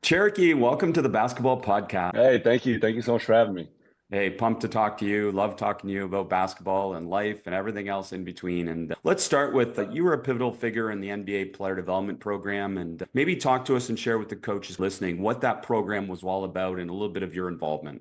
Cherokee, welcome to the basketball podcast. Hey, thank you. Thank you so much for having me. Hey, pumped to talk to you. Love talking to you about basketball and life and everything else in between. And let's start with you were a pivotal figure in the NBA player development program, and maybe talk to us and share with the coaches listening what that program was all about and a little bit of your involvement.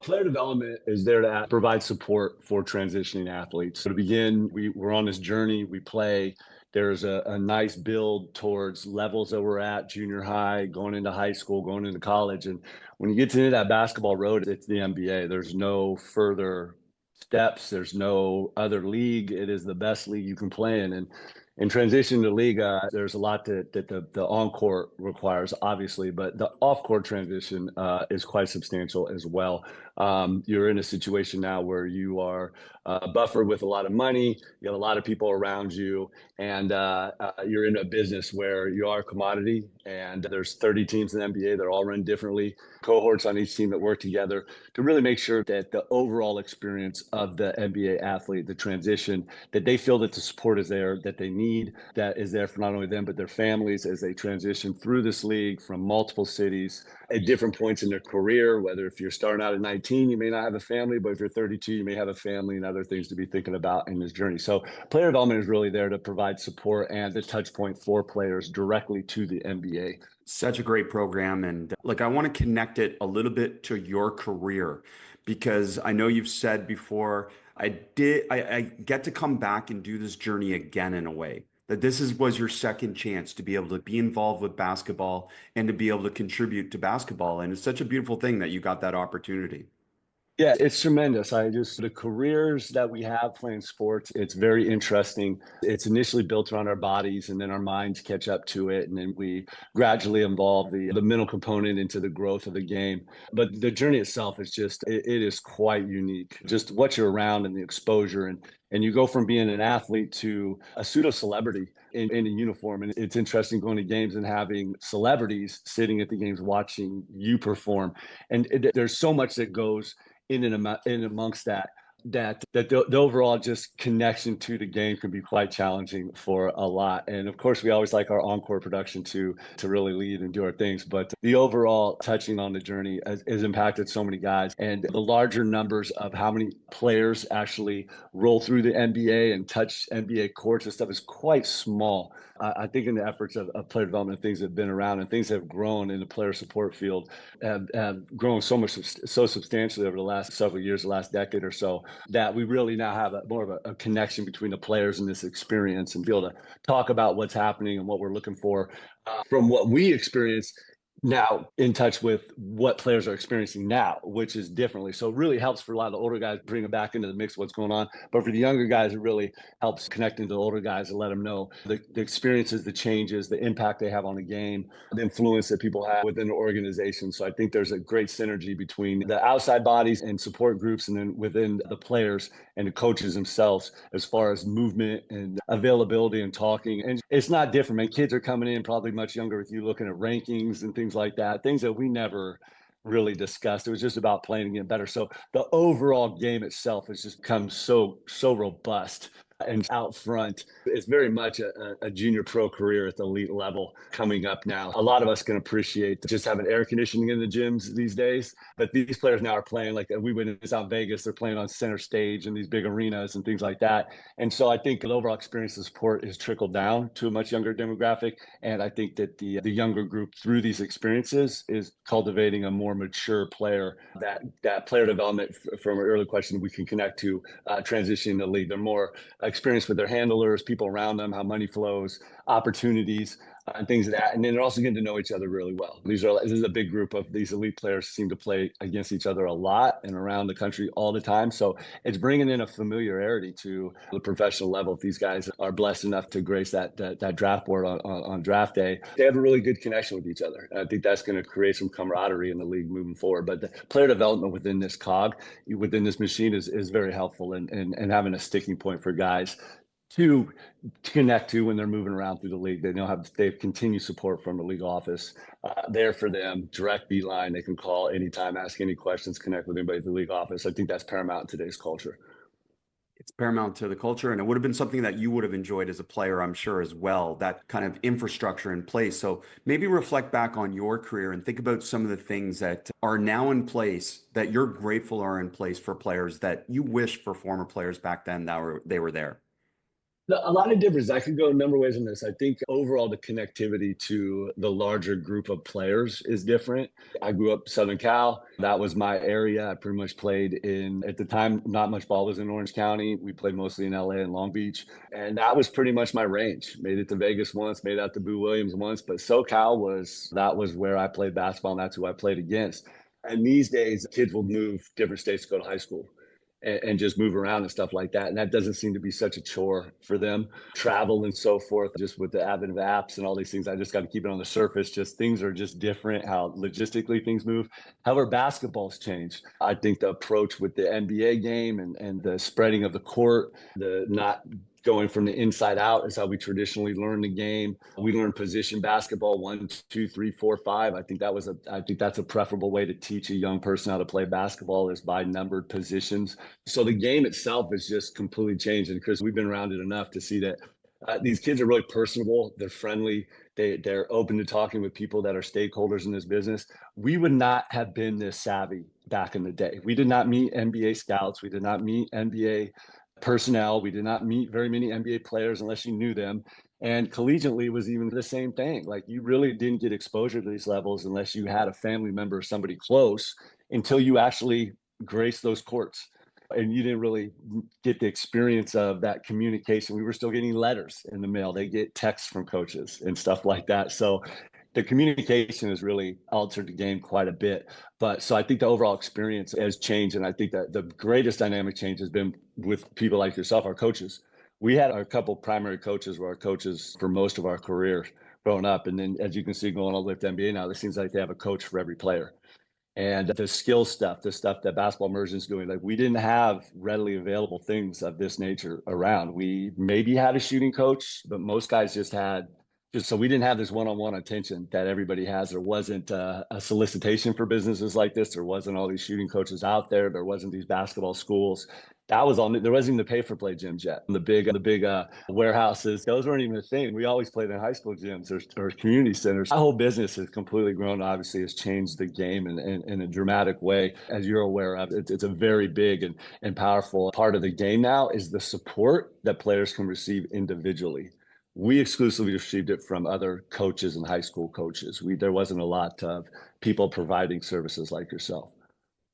Player development is there to provide support for transitioning athletes. So to begin, we're on this journey. We play. There's a nice build towards levels that we're at, junior high, going into high school, going into college. And when you get to that basketball road, it's the NBA. There's no further steps. There's no other league. It is the best league you can play in. And in transition to league, there's a lot that the on-court requires, obviously, but the off-court transition is quite substantial as well. You're in a situation now where you are buffered with a lot of money, you have a lot of people around you, and you're in a business where you are a commodity, and there's 30 teams in the NBA. They're all run differently, cohorts on each team that work together to really make sure that the overall experience of the NBA athlete, the transition, that they feel that the support is there, that they need, that is there for not only them, but their families as they transition through this league from multiple cities at different points in their career. Whether if you're starting out at 19, you may not have a family, but if you're 32, you may have a family and other things to be thinking about in this journey. So player development is really there to provide support and the touch point for players directly to the NBA. Such a great program. And I want to connect it a little bit to your career because I know you've said before, I get to come back and do this journey again in a way. That was your second chance to be able to be involved with basketball and to be able to contribute to basketball. And it's such a beautiful thing that you got that opportunity. Yeah, it's tremendous. The careers that we have playing sports, it's very interesting. It's initially built around our bodies and then our minds catch up to it. And then we gradually involve the mental component into the growth of the game. But the journey itself is it is quite unique. Just what you're around and the exposure. And you go from being an athlete to a pseudo celebrity in a uniform. And it's interesting going to games and having celebrities sitting at the games watching you perform. And there's so much that goes in amongst the overall just connection to the game can be quite challenging for a lot. And of course, we always like our encore production to really lead and do our things. But the overall touching on the journey has impacted so many guys. And the larger numbers of how many players actually roll through the NBA and touch NBA courts and stuff is quite small. I think in the efforts of player development, things that have been around and things that have grown in the player support field have grown so substantially over the last several years, the last decade or so, that we really now have more of a connection between the players and this experience and be able to talk about what's happening and what we're looking for from what we experience now in touch with what players are experiencing now, which is differently. So it really helps for a lot of the older guys, bring them back into the mix of what's going on. But for the younger guys, it really helps connecting to the older guys and let them know the experiences, the changes, the impact they have on the game, the influence that people have within the organization. So I think there's a great synergy between the outside bodies and support groups and then within the players and the coaches themselves as far as movement and availability and talking. And it's not different, man. Kids are coming in probably much younger with you looking at rankings and things like that, things that we never really discussed. It was just about playing and getting better. So the overall game itself has just become so robust and out front. It's very much a junior pro career at the elite level coming up now. A lot of us can appreciate just having air conditioning in the gyms these days, but these players now are playing like we went in South Vegas. They're playing on center stage in these big arenas and things like that. And so I think the overall experience of sport is trickled down to a much younger demographic. And I think that the younger group through these experiences is cultivating a more mature player. That player development from an early question we can connect to transitioning the league. They're more experience with their handlers, people around them, how money flows, opportunities, and things like that. And then they're also getting to know each other really well. This is a big group of these elite players seem to play against each other a lot and around the country all the time. So it's bringing in a familiarity to the professional level. If these guys are blessed enough to grace that draft board on draft day, they have a really good connection with each other. And I think that's going to create some camaraderie in the league moving forward. But the player development within this cog, within this machine is very helpful and having a sticking point for guys to connect to when they're moving around through the league. They have continued support from the league office there for them, direct beeline. They can call anytime, ask any questions, connect with anybody at the league office. I think that's paramount in today's culture. It's paramount to the culture, and it would have been something that you would have enjoyed as a player, I'm sure, as well, that kind of infrastructure in place. So maybe reflect back on your career and think about some of the things that are now in place that you're grateful are in place for players that you wish for former players back then that they were there. A lot of difference. I could go a number of ways in this. I think overall the connectivity to the larger group of players is different. I grew up Southern Cal. That was my area. I pretty much played in, at the time, not much ball was in Orange County. We played mostly in LA and Long Beach. And that was pretty much my range. Made it to Vegas once, made it out to Boo Williams once. But SoCal that was where I played basketball, and that's who I played against. And these days, kids will move different states to go to high school and just move around and stuff like that. And that doesn't seem to be such a chore for them. Travel and so forth, just with the advent of apps and all these things, I just got to keep it on the surface. Just things are just different, how logistically things move. However, basketball's changed. I think the approach with the NBA game and the spreading of the court, the not going from the inside out is how we traditionally learned the game. We learned position basketball, 1, 2, 3, 4, 5. I think that's a preferable way to teach a young person how to play basketball is by numbered positions. So the game itself is just completely changed. And Chris, we've been around it enough to see that these kids are really personable. They're friendly. They're open to talking with people that are stakeholders in this business. We would not have been this savvy back in the day. We did not meet NBA scouts. We did not meet NBA personnel. We did not meet very many NBA players unless you knew them. And collegiately was even the same thing. Like you really didn't get exposure to these levels unless you had a family member or somebody close until you actually graced those courts. And you didn't really get the experience of that communication. We were still getting letters in the mail. They get texts from coaches and stuff like that. So the communication has really altered the game quite a bit. But so I think the overall experience has changed. And I think that the greatest dynamic change has been with people like yourself, our coaches. We had a couple primary coaches were our coaches for most of our career growing up. And then as you can see, going all the way to the NBA now, it seems like they have a coach for every player. And the skill stuff, the stuff that basketball immersion is doing, like we didn't have readily available things of this nature around. We maybe had a shooting coach, but most guys just so we didn't have this one-on-one attention that everybody has. There wasn't a solicitation for businesses like this. There wasn't all these shooting coaches out there. There wasn't these basketball schools. That was on. There wasn't even the pay-for-play gyms yet. The big warehouses, those weren't even a thing. We always played in high school gyms or community centers. Our whole business has completely grown. Obviously, has changed the game in a dramatic way, as you're aware of. It's a very big and powerful part of the game now. Is the support that players can receive individually. We exclusively received it from other coaches and high school coaches. There wasn't a lot of people providing services like yourself.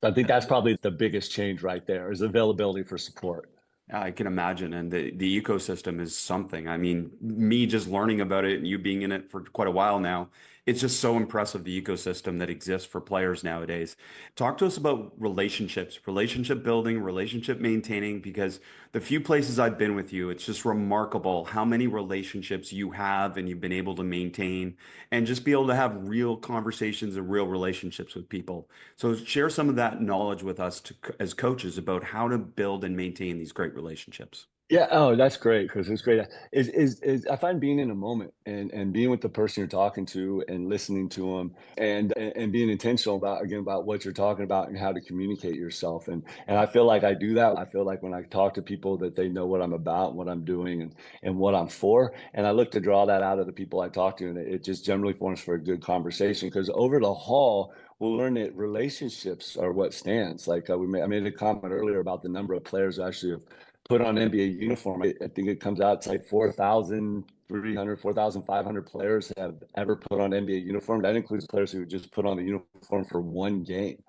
I think that's probably the biggest change right there is availability for support. I can imagine. And the ecosystem is something. I mean, me just learning about it and you being in it for quite a while now, it's just so impressive the ecosystem that exists for players nowadays. Talk to us about relationships, relationship building, relationship maintaining, because the few places I've been with you, it's just remarkable how many relationships you have and you've been able to maintain and just be able to have real conversations and real relationships with people. So share some of that knowledge with us as coaches about how to build and maintain these great relationships. Yeah. Oh, that's great, Chris. It's great. Is I find being in a moment and being with the person you're talking to and listening to them and being intentional about what you're talking about and how to communicate yourself. And I feel like I do that. I feel like when I talk to people that they know what I'm about, what I'm doing and what I'm for. And I look to draw that out of the people I talk to. And it just generally forms for a good conversation because over the haul, we'll learn that relationships are what stands. Like I made a comment earlier about the number of players who actually have put on NBA uniform. I think it comes out, it's like 4,300, 4,500 players have ever put on NBA uniform. That includes players who just put on the uniform for one game.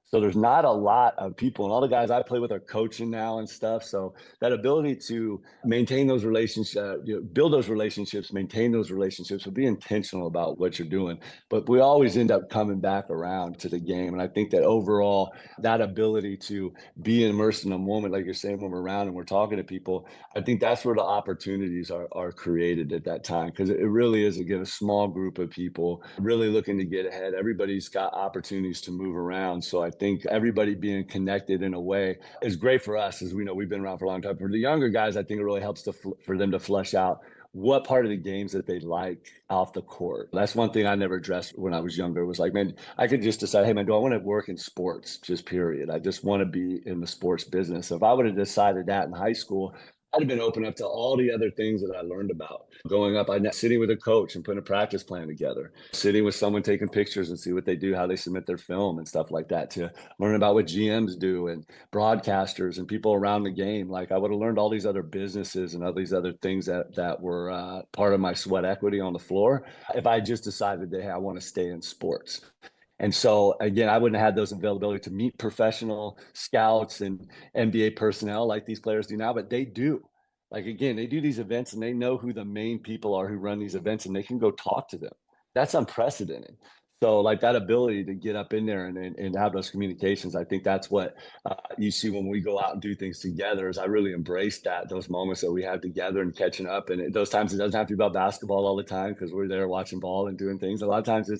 So there's not a lot of people, and all the guys I play with are coaching now and stuff. So that ability to maintain those relationships, build those relationships, maintain those relationships, but be intentional about what you're doing. But we always end up coming back around to the game. And I think that overall, that ability to be immersed in a moment, like you're saying, when we're around and we're talking to people, I think that's where the opportunities are created at that time. Because it really is, again, a small group of people really looking to get ahead. Everybody's got opportunities to move around. So I think everybody being connected in a way is great for us, as we know we've been around for a long time. For the younger guys, I think it really helps for them to flesh out what part of the games that they like off the court. That's one thing I never addressed when I was younger was like, man, I could just decide, hey, man, do I want to work in sports? Just period. I just want to be in the sports business. So if I would have decided that in high school, I'd have been open up to all the other things that I learned about. Going up, I sitting with a coach and putting a practice plan together, sitting with someone taking pictures and see what they do, how they submit their film and stuff like that, to learn about what GMs do and broadcasters and people around the game. Like I would have learned all these other businesses and all these other things that were part of my sweat equity on the floor if I just decided that, hey, I want to stay in sports. And so again, I wouldn't have had those availability to meet professional scouts and NBA personnel like these players do now, but they do. Like again, they do these events and they know who the main people are who run these events and they can go talk to them. That's unprecedented. So like that ability to get up in there and have those communications, I think that's what you see when we go out and do things together is I really embrace that, those moments that we have together and catching up. And those times it doesn't have to be about basketball all the time because we're there watching ball and doing things. A lot of times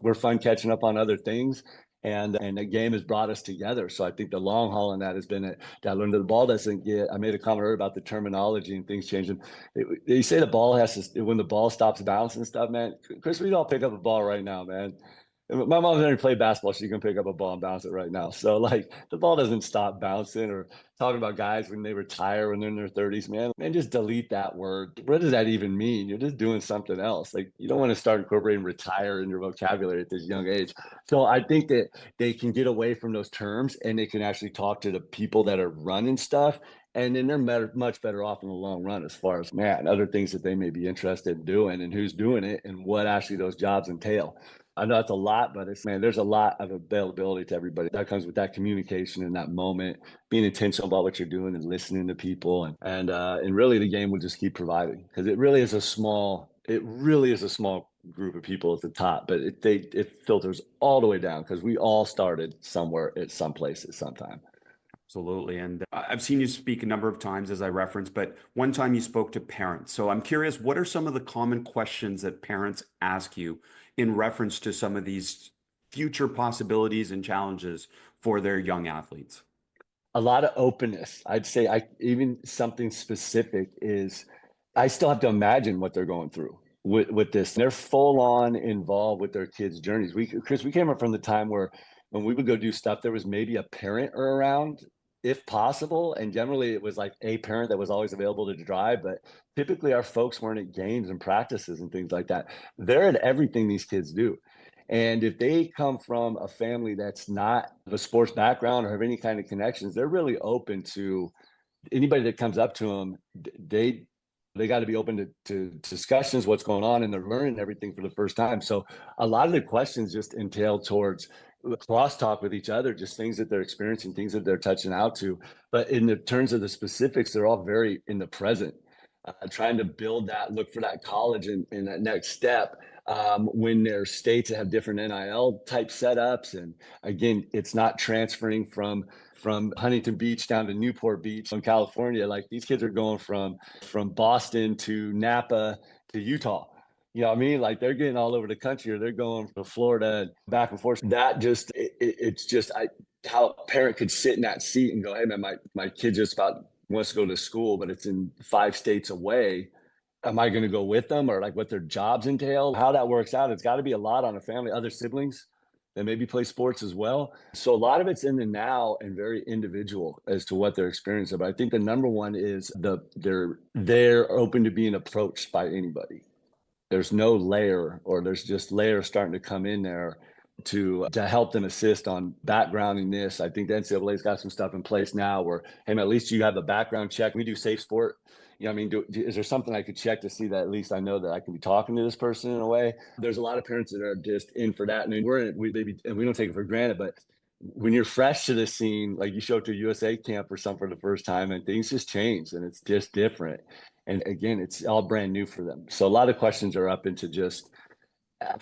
we're fun catching up on other things. And the game has brought us together. So I think the long haul in that has been that I learned that the ball doesn't get. I made a comment earlier about the terminology and things changing. They say the ball has to when the ball stops bouncing and stuff, man. Chris, we don't pick up a ball right now, man. My mom's never played basketball. She can pick up a ball and bounce it right now. So like the ball doesn't stop bouncing. Or talking about guys when they retire when they're in their 30s, man. Man, just delete that word. What does that even mean? You're just doing something else. Like you don't want to start incorporating retire in your vocabulary at this young age. So I think that they can get away from those terms and they can actually talk to the people that are running stuff. And then they're much better off in the long run as far as, man, other things that they may be interested in doing and who's doing it and what actually those jobs entail. I know that's a lot, but it's, man, there's a lot of availability to everybody. That comes with that communication in that moment, being intentional about what you're doing and listening to people, and really the game will just keep providing because it really is a small group of people at the top, but it filters all the way down because we all started somewhere at some place at some time. Absolutely. And I've seen you speak a number of times as I referenced, but one time you spoke to parents. So I'm curious, what are some of the common questions that parents ask you in reference to some of these future possibilities and challenges for their young athletes? A lot of openness. I'd say I even something specific is I still have to imagine what they're going through with this. They're full on involved with their kids' journeys. Chris, we came up from the time where when we would go do stuff, there was maybe a parent around if possible. And generally it was like a parent that was always available to drive. But typically our folks weren't at games and practices and things like that. They're at everything these kids do. And if they come from a family that's not of a sports background or have any kind of connections, they're really open to anybody that comes up to them. They got to be open to discussions, what's going on, and they're learning everything for the first time. So a lot of the questions just entail towards crosstalk with each other, just things that they're experiencing, things that they're touching out to. But in the terms of the specifics, they're all very in the present, trying to build that, look for that college and that next step. When there's states that have different NIL type setups, and again, it's not transferring from Huntington Beach down to Newport Beach in California. Like these kids are going from Boston to Napa to Utah. You know what I mean? Like they're getting all over the country, or they're going from Florida back and forth. That just it's just how a parent could sit in that seat and go, "Hey man, my kid just about wants to go to school, but it's in 5 states away. Am I going to go with them?" Or like what their jobs entail, how that works out. It's got to be a lot on a family, other siblings that maybe play sports as well. So a lot of it's in the now and very individual as to what they're experiencing. But I think the number one is they're open to being approached by anybody. There's no layer, or there's just layers starting to come in there to help them assist on backgrounding this. I think the NCAA's got some stuff in place now where, hey, man, at least you have a background check. We do safe sport. You know what I mean? Is there something I could check to see that at least I know that I can be talking to this person in a way? There's a lot of parents that are just in for that. And we don't take it for granted, but when you're fresh to the scene, like you show up to a USA camp or something for the first time and things just change and it's just different. And again, it's all brand new for them. So a lot of questions are up into just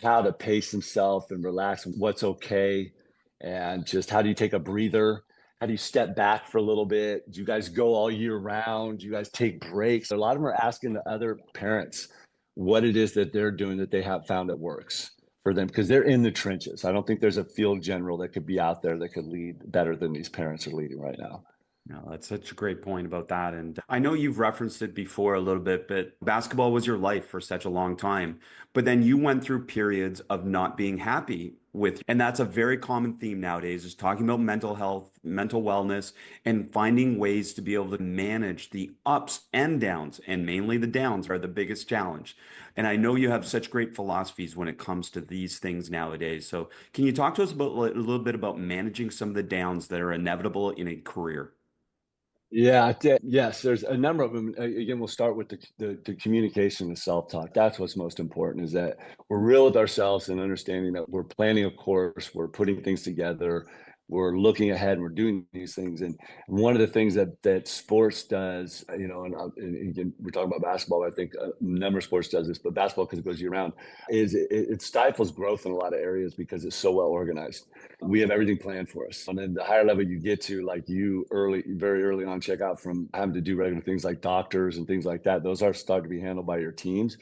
how to pace himself and relax and what's okay, and just how do you take a breather, how do you step back for a little bit, do you guys go all year round, do you guys take breaks? A lot of them are asking the other parents what it is that they're doing that they have found that works for them because they're in the trenches. I don't think there's a field general that could be out there that could lead better than these parents are leading right now. No, that's such a great point about that. And I know you've referenced it before a little bit, but basketball was your life for such a long time. But then you went through periods of not being happy with, and that's a very common theme nowadays, is talking about mental health, mental wellness, and finding ways to be able to manage the ups and downs. And mainly the downs are the biggest challenge. And I know you have such great philosophies when it comes to these things nowadays. So can you talk to us about a little bit about managing some of the downs that are inevitable in a career? Yes, there's a number of them. Again, we'll start with the communication, the self-talk. That's what's most important, is that we're real with ourselves and understanding that we're planning a course, we're putting things together, we're looking ahead, and we're doing these things. And one of the things that sports does, and again, we're talking about basketball, but I think a number of sports does this, but basketball, because it goes year round, is it stifles growth in a lot of areas because it's so well organized. We have everything planned for us. And then the higher level you get to, like you very early on, check out from having to do regular things like doctors and things like that. Those are start to be handled by your teams.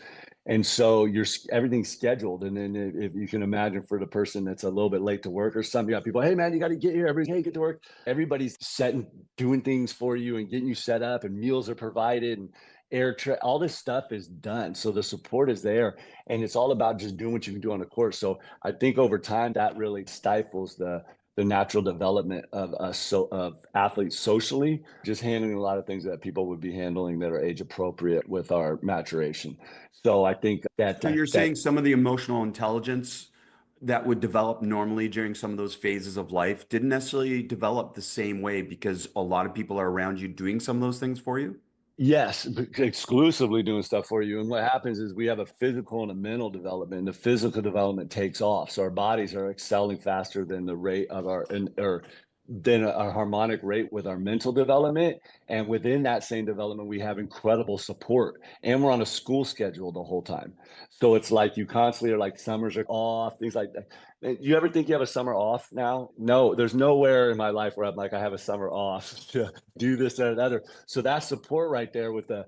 And so everything's scheduled. And then if you can imagine, for the person that's a little bit late to work or something, you got people, hey man, you got to get here. Hey, get to work. Everybody's setting, doing things for you and getting you set up, and meals are provided, and all this stuff is done. So the support is there, and it's all about just doing what you can do on the course. So I think over time that really stifles the natural development of us, so of athletes socially, just handling a lot of things that people would be handling that are age appropriate with our maturation. So I think that So you're that saying some of the emotional intelligence that would develop normally during some of those phases of life didn't necessarily develop the same way because a lot of people are around you doing some of those things for you? Yes, exclusively doing stuff for you. And what happens is we have a physical and a mental development. The physical development takes off. So our bodies are excelling faster than the rate of or than our harmonic rate with our mental development. And within that same development, we have incredible support. And we're on a school schedule the whole time. So it's like you constantly are like, summers are off, things like that. You ever think you have a summer off now? No, there's nowhere in my life where I'm like, I have a summer off to do this, that, or the other. So that support right there with the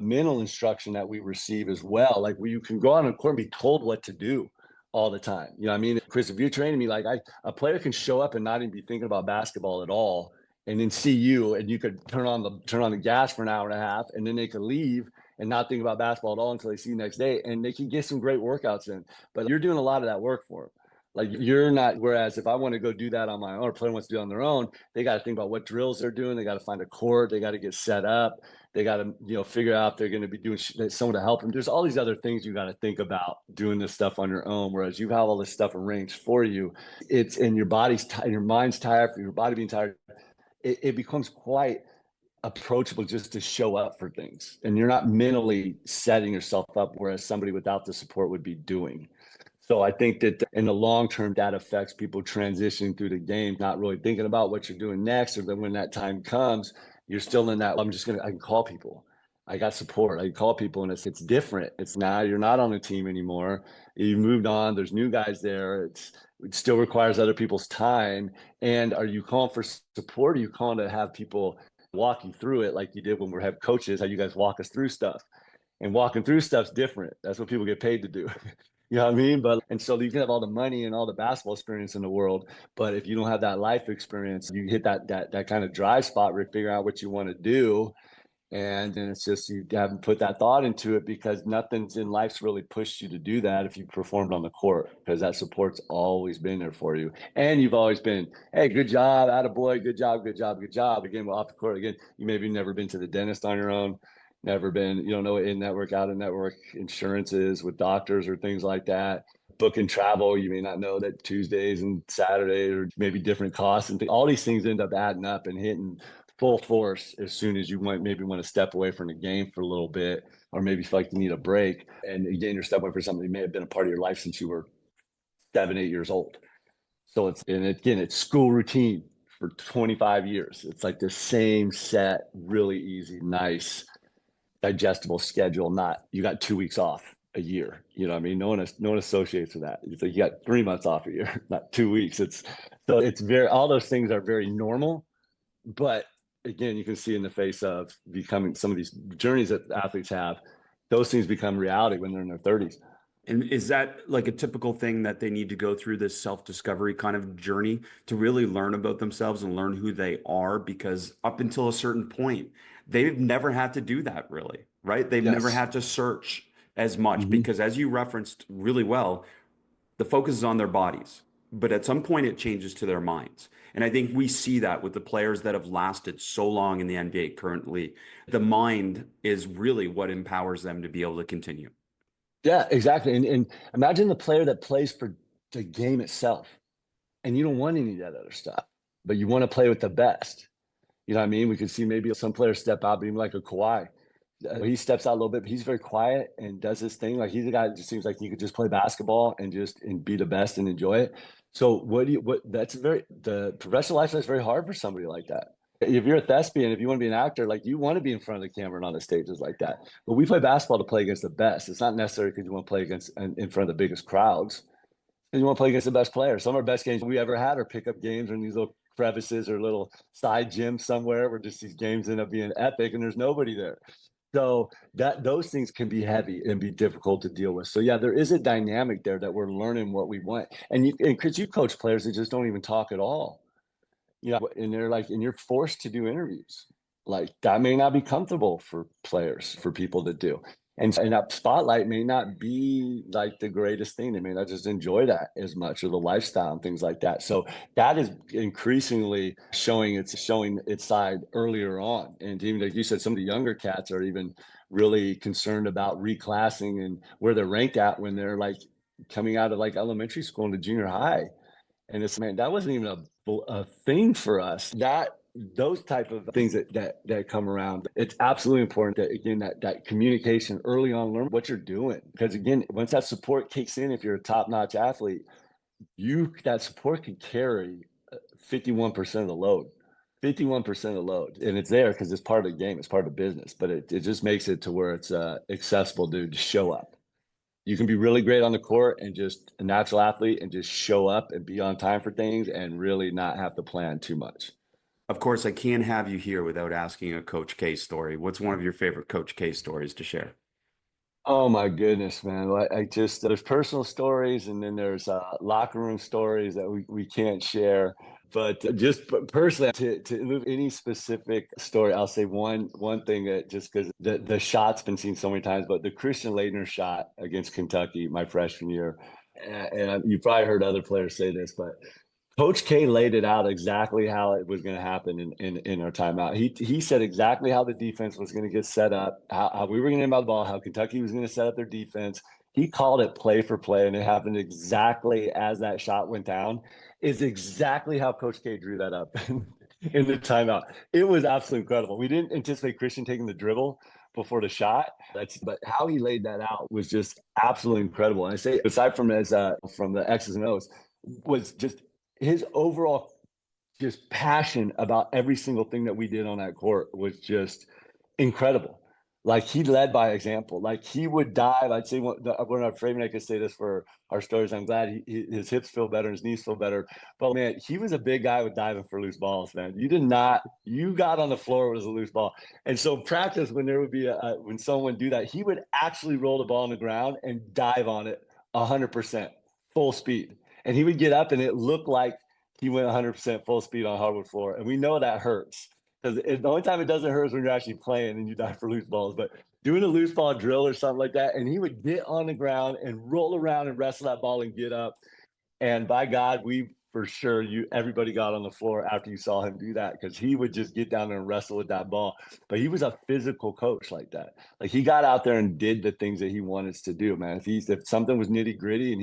mental instruction that we receive as well, like where you can go out on court and be told what to do all the time. You know what I mean? Chris, if you're training me, like a player can show up and not even be thinking about basketball at all, and then see you, and you could turn on the gas for an hour and a half, and then they could leave and not think about basketball at all until they see you next day, and they can get some great workouts in. But you're doing a lot of that work for them. Like you're not. Whereas if I want to go do that on my own, or a player wants to do it on their own, they got to think about what drills they're doing. They got to find a court. They got to get set up. They got to figure out if they're going to be doing someone to help them. There's all these other things you got to think about doing this stuff on your own. Whereas you have all this stuff arranged for you. It's and your body's tired, your mind's tired, for your body being tired. It becomes quite approachable just to show up for things, and you're not mentally setting yourself up, whereas somebody without the support would be doing. So I think that in the long term, that affects people transitioning through the game, not really thinking about what you're doing next, or then when that time comes, you're still in that. I can call people. I got support. I can call people, and it's different. It's now you're not on a team anymore. You moved on. There's new guys there. It still requires other people's time. And are you calling for support? Or are you calling to have people walk you through it like you did when we have coaches? How you guys walk us through stuff? And walking through stuff's different. That's what people get paid to do. You know what I mean? But and so you can have all the money and all the basketball experience in the world, but if you don't have that life experience, you hit that kind of dry spot where you figure out what you want to do, and then it's just you haven't put that thought into it, because nothing's in life's really pushed you to do that if you performed on the court, because that support's always been there for you, and you've always been, hey, good job, attaboy, good job, good job, good job. Again, off the court, again, you maybe never been to the dentist on your own. Never been, you don't know what in-network, out-of-network insurance is with doctors or things like that. Booking travel, you may not know that Tuesdays and Saturdays are maybe different costs, and all these things end up adding up and hitting full force as soon as you maybe want to step away from the game for a little bit, or maybe feel like you need a break. And again, you're stepping away for something that may have been a part of your life since you were 7, 8 years old. So it's school routine for 25 years. It's like the same set, really easy, nice digestible schedule. Not you got 2 weeks off a year. You know what I mean? No one associates with that. It's like you got 3 months off a year, not 2 weeks. It's very, all those things are very normal. But again, you can see in the face of becoming some of these journeys that athletes have, those things become reality when they're in their 30s. And is that like a typical thing that they need to go through this self-discovery kind of journey to really learn about themselves and learn who they are? Because up until a certain point, they've never had to do that really, right? They've never Yes. had to search as much Hmm. because, as you referenced really well, the focus is on their bodies. But at some point, it changes to their minds. And I think we see that with the players that have lasted so long in the NBA currently. The mind is really what empowers them to be able to continue. Yeah, exactly. And imagine the player that plays for the game itself, and you don't want any of that other stuff, but you want to play with the best. You know what I mean? We could see maybe some players step out, even like a Kawhi. He steps out a little bit, but he's very quiet and does his thing. Like he's a guy that just seems like he could just play basketball and just and be the best and enjoy it. So what that's very the professional lifestyle is very hard for somebody like that. If you're a thespian, if you want to be an actor, like you want to be in front of the camera and on the stages like that. But we play basketball to play against the best. It's not necessarily because you want to play against in front of the biggest crowds. And you want to play against the best players. Some of our best games we ever had are pickup games or in these little crevices or little side gyms somewhere where just these games end up being epic and there's nobody there. So that those things can be heavy and be difficult to deal with. So yeah, there is a dynamic there that we're learning what we want. And because you coach players that just don't even talk at all. You know, and they're like, and you're forced to do interviews. Like that may not be comfortable for players, for people to do. And that spotlight may not be like the greatest thing. They may not just enjoy that as much or the lifestyle and things like that. So that is increasingly showing its side earlier on. And even like you said, some of the younger cats are even really concerned about reclassing and where they're ranked at when they're like coming out of like elementary school into junior high. And it's man, that wasn't even a thing for us. That those type of things that come around. It's absolutely important that again that communication early on, learn what you're doing. Because again, once that support kicks in, if you're a top-notch athlete, you that support can carry 51% of the load. 51% of the load. And it's there because it's part of the game, it's part of the business, but it just makes it to where it's accessible to show up. You can be really great on the court and just a natural athlete and just show up and be on time for things and really not have to plan too much. Of course, I can't have you here without asking a Coach K story. What's one of your favorite Coach K stories to share? Oh my goodness, man. I just, there's personal stories and then there's locker room stories that we can't share. But just personally, to move any specific story, I'll say one thing that just because the shot's been seen so many times, but the Christian Laettner shot against Kentucky my freshman year, and you probably heard other players say this, but Coach K laid it out exactly how it was going to happen in our timeout. He said exactly how the defense was going to get set up, how we were going to inbound the ball, how Kentucky was going to set up their defense. He called it play for play, and it happened exactly as that shot went down. Is exactly how Coach K drew that up in the timeout. It was absolutely incredible. We didn't anticipate Christian taking the dribble before the shot. But how he laid that out was just absolutely incredible. And I say aside from as from the X's and O's was just his overall just passion about every single thing that we did on that court was just incredible. Like he led by example. Like he would dive. I'd say we're not afraid. I could say this for our stories. I'm glad his hips feel better, his knees feel better. But man, he was a big guy with diving for loose balls. Man, you did not. You got on the floor with a loose ball, and so practice when there would be when someone would do that, he would actually roll the ball on the ground and dive on it 100% full speed, and he would get up and it looked like he went 100% full speed on hardwood floor, and we know that hurts. Because the only time it doesn't hurt is when you're actually playing and you dive for loose balls. But doing a loose ball drill or something like that, and he would get on the ground and roll around and wrestle that ball and get up. And by God, we for sure everybody got on the floor after you saw him do that because he would just get down there and wrestle with that ball. But he was a physical coach like that. Like he got out there and did the things that he wanted us to do, man. If something was nitty gritty and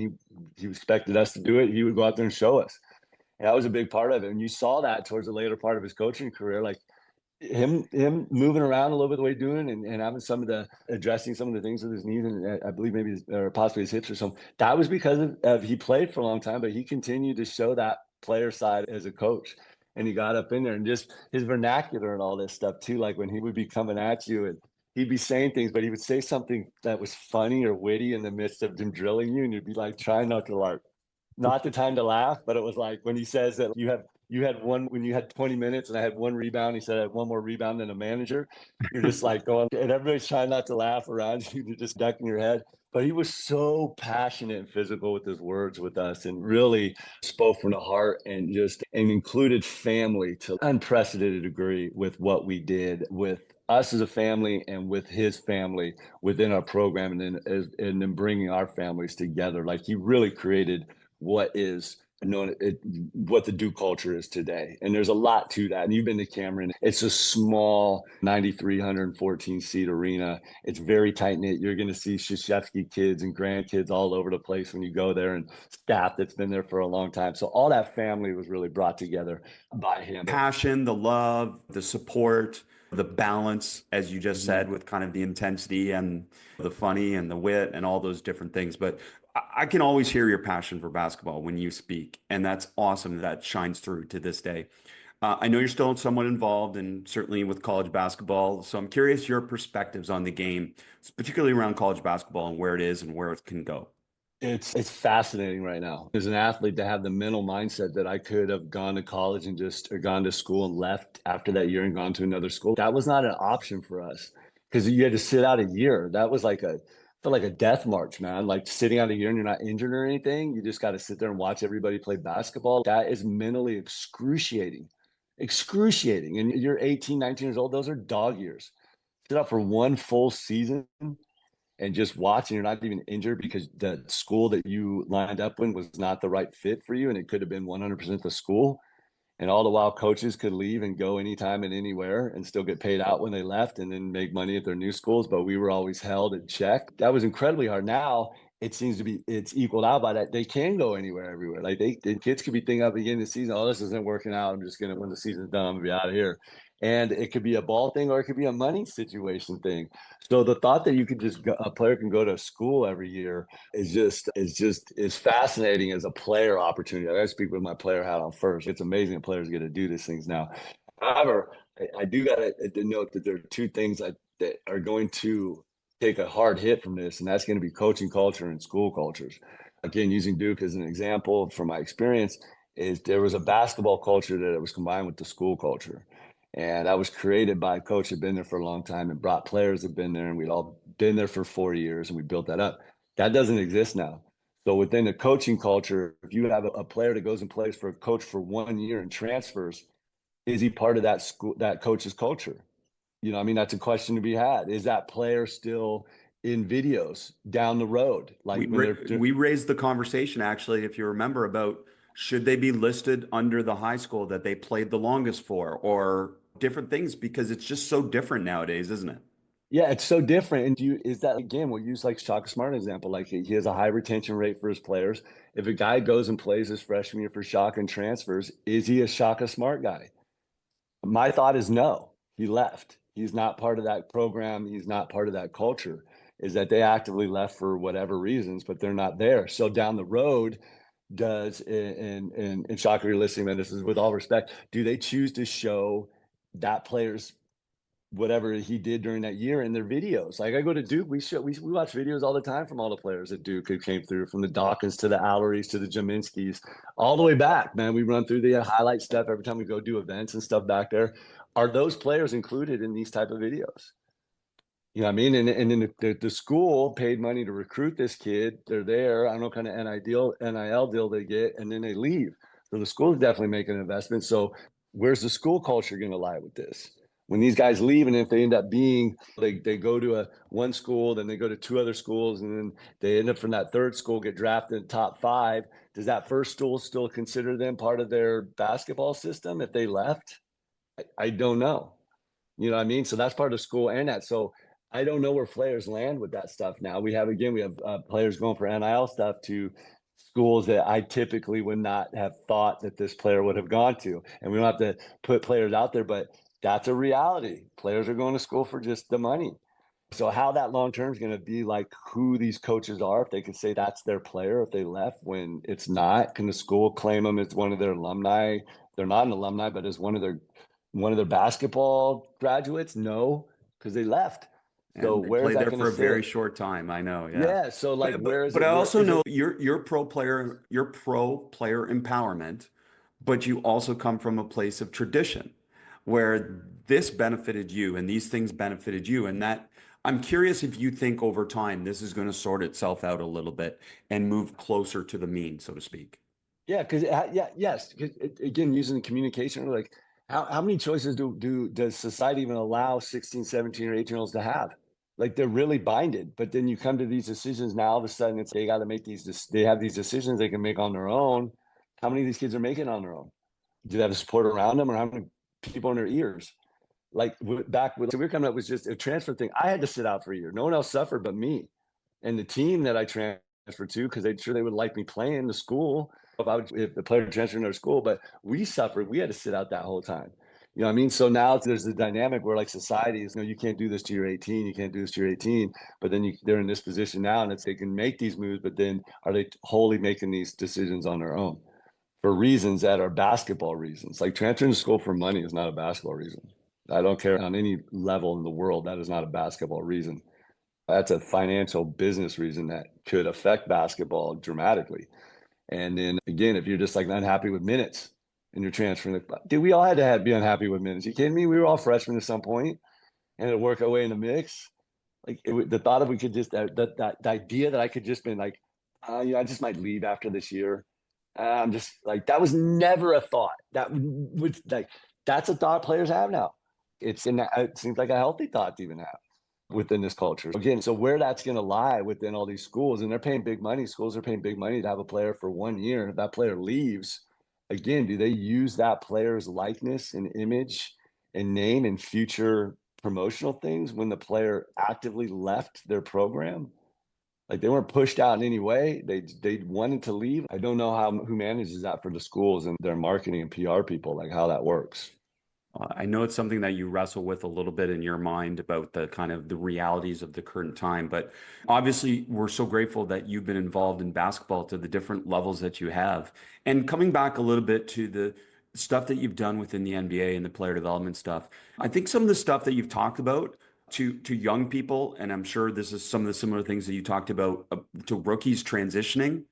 he expected us to do it, he would go out there and show us. And that was a big part of it. And you saw that towards the later part of his coaching career, like him moving around a little bit the way he's doing and having some of the addressing some of the things with his knees and I believe maybe or possibly his hips or something. That was because of he played for a long time, but he continued to show that player side as a coach. And he got up in there and just his vernacular and all this stuff too. Like when he would be coming at you and he'd be saying things, but he would say something that was funny or witty in the midst of him drilling you, and you'd be like trying not to like not the time to laugh, but it was like when he says that you had one when you had 20 minutes and I had one rebound. He said I had one more rebound than a manager. You're just like going, and everybody's trying not to laugh around you. You're just ducking your head. But he was so passionate and physical with his words with us and really spoke from the heart and just and included family to unprecedented degree with what we did with us as a family and with his family within our program and then bringing our families together. Like he really created what is known what the Duke culture is today. And there's a lot to that. And you've been to Cameron. It's a small 9,314 seat arena. It's very tight knit. You're going to see Krzyzewski kids and grandkids all over the place when you go there, and staff that's been there for a long time. So all that family was really brought together by him. Passion, the love, the support, the balance, as you just Mhm. said, with kind of the intensity and the funny and the wit and all those different things. But I can always hear your passion for basketball when you speak, and that's awesome. That shines through to this day. I know you're still somewhat involved, and certainly with college basketball. So I'm curious your perspectives on the game, particularly around college basketball and where it is and where it can go. It's fascinating right now. As an athlete, to have the mental mindset that I could have gone to college and just or gone to school and left after that year and gone to another school. That was not an option for us because you had to sit out a year. That was like a felt like a death march, man. Like sitting out a year and you're not injured or anything. You just got to sit there and watch everybody play basketball. That is mentally excruciating. Excruciating. And you're 18, 19 years old. Those are dog years. Sit out for one full season and just watching, you're not even injured because the school that you lined up in was not the right fit for you, and it could have been 100% the school. And all the while, coaches could leave and go anytime and anywhere and still get paid out when they left and then make money at their new schools. But we were always held in check. That was incredibly hard. Now it seems to be it's equaled out by that. They can go anywhere, everywhere. Like the kids could be thinking at the beginning of the season, oh, this isn't working out. I'm just gonna when the season's done, I'm gonna be out of here. And it could be a ball thing or it could be a money situation thing. So the thought that you could just go, a player can go to school every year is fascinating as a player opportunity. I speak with my player hat on first. It's amazing that players get to do these things now. However, I do got to note that there are two things that are going to take a hard hit from this, and that's going to be coaching culture and school cultures. Again, using Duke as an example from my experience, is there was a basketball culture that was combined with the school culture. And that was created by a coach who had been there for a long time and brought players that had been there, and we'd all been there for 4 years, and we built that up. That doesn't exist now. So within the coaching culture, if you have a player that goes and plays for a coach for 1 year and transfers, is he part of that school, that coach's culture? You know, I mean, that's a question to be had. Is that player still in videos down the road, like when they're We raised the conversation actually, if you remember, about should they be listed under the high school that they played the longest for, or different things because it's just so different nowadays, isn't it? Yeah, it's so different. And is that again, we'll use like Shaka Smart example. Like he has a high retention rate for his players. If a guy goes and plays his freshman year for Shaka and transfers, is he a Shaka Smart guy? My thought is no. He left. He's not part of that program. He's not part of that culture. Is that they actively left for whatever reasons, but they're not there. So down the road, does and Shaka, you're listening, man. This is with all respect. Do they choose to show that player's whatever he did during that year in their videos? Like I go to Duke, we watch videos all the time from all the players at Duke who came through, from the Dawkins to the Alleries to the Jaminskis, all the way back, man. We run through the highlight stuff every time we go do events and stuff back there. Are those players included in these type of videos? You know what I mean? And then the school paid money to recruit this kid. They're there. I don't know what kind of NIL deal they get, and then they leave. So the school is definitely making an investment. So where's the school culture going to lie with this? When these guys leave, and if they end up being, they go to a one school, then they go to two other schools, and then they end up from that third school, get drafted in the top five. Does that first school still consider them part of their basketball system if they left? I don't know. You know what I mean? So that's part of school and that. So I don't know where players land with that stuff now. We have players going for NIL stuff to schools that I typically would not have thought that this player would have gone to. And we don't have to put players out there, but that's a reality. Players are going to school for just the money. So how that long term is going to be, like who these coaches are, if they can say that's their player, if they left when it's not, can the school claim them as one of their alumni? They're not an alumni, but as one of their basketball graduates? No, because they left. So And they where's played that there going to for a very sit? short time. I know, yeah. Yeah. So like, But where is but it? I Where also is know it? your pro player empowerment but you also come from a place of tradition where this benefited you and these things benefited you. And that I'm curious if you think over time this is going to sort itself out a little bit and move closer to the mean, so to speak. Yeah, because yeah, yes. 'Cause again, using the communication, like how many choices does society even allow 16, 17, or 18-year-olds to have? Like they're really binded. But then you come to these decisions now, all of a sudden it's they got to make they have these decisions they can make on their own. How many of these kids are making on their own? Do they have the support around them or how many people in their ears? Like back when so we were coming up with just a transfer thing. I had to sit out for a year. No one else suffered but me. And the team that I transferred to, because they sure they would like me playing the school if the player transferred to their school, but we suffered. We had to sit out that whole time. You know what I mean? So now there's the dynamic where like society is, you can't do this till you're 18, you can't do this till you're 18, but then they're in this position now and it's they can make these moves, but then are they wholly making these decisions on their own for reasons that are basketball reasons? Like transferring to school for money is not a basketball reason. I don't care on any level in the world. That is not a basketball reason. That's a financial business reason that could affect basketball dramatically. And then again, if you're just like unhappy with minutes and you're transferring, dude, we all had to be unhappy with minutes. You kidding me? We were all freshmen at some point, and it'd work our way in the mix. Like the thought of we could just that the idea that I could just been like, I just might leave after this year. I'm just like that was never a thought. That was like that's a thought players have now. It seems like a healthy thought to even have within this culture. Again, so where that's going to lie within all these schools, and they're paying big money. Schools are paying big money to have a player for 1 year. If that player leaves, again, do they use that player's likeness and image and name in future promotional things when the player actively left their program? Like they weren't pushed out in any way. They wanted to leave. I don't know how who manages that for the schools and their marketing and PR people, like how that works. I know it's something that you wrestle with a little bit in your mind about the kind of the realities of the current time, but obviously we're so grateful that you've been involved in basketball to the different levels that you have. And coming back a little bit to the stuff that you've done within the NBA and the player development stuff, I think some of the stuff that you've talked about to young people, and I'm sure this is some of the similar things that you talked about to rookies transitioning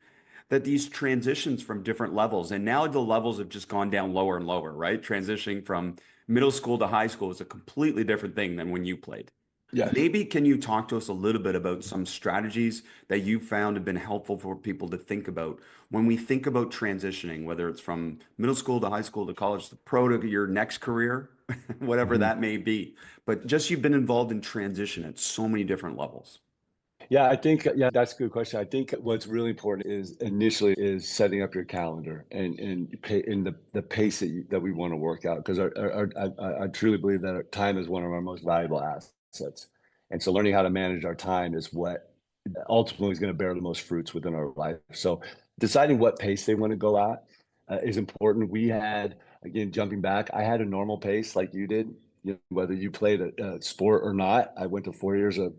that these transitions from different levels, and now the levels have just gone down lower and lower, right? Transitioning from middle school to high school is a completely different thing than when you played. Yes. Maybe can you talk to us a little bit about some strategies that you found have been helpful for people to think about when we think about transitioning, whether it's from middle school to high school to college to pro to your next career, whatever Mhm. that may be. But just you've been involved in transition at so many different levels. Yeah, I think yeah, that's a good question. I think what's really important is initially is setting up your calendar and pay in the pace that we want to work out because I truly believe that our time is one of our most valuable assets, and so learning how to manage our time is what ultimately is going to bear the most fruits within our life. So deciding what pace they want to go at is important. We had again jumping back, I had a normal pace like you did. You know, whether you played a sport or not, I went to 4 years of